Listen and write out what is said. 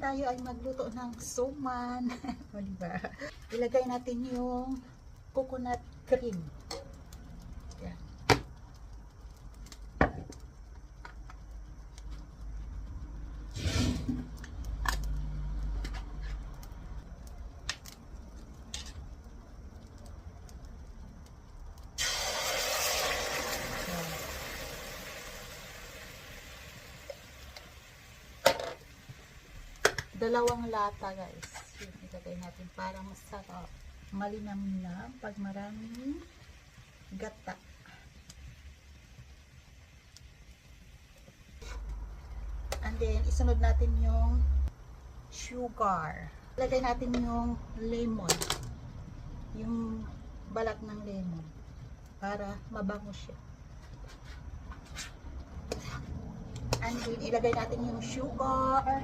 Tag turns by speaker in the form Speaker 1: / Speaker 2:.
Speaker 1: tayo ay magluto ng suman. O, diba? Ilagay natin yung coconut cream. Yan. Dalawang lata, guys. Yun, ilagay natin para masarap. Malinamnam pag maraming gata. And then, isunod natin yung sugar. Ilagay natin yung lemon. Yung balat ng lemon. Para mabango siya. And then, ilagay natin yung sugar.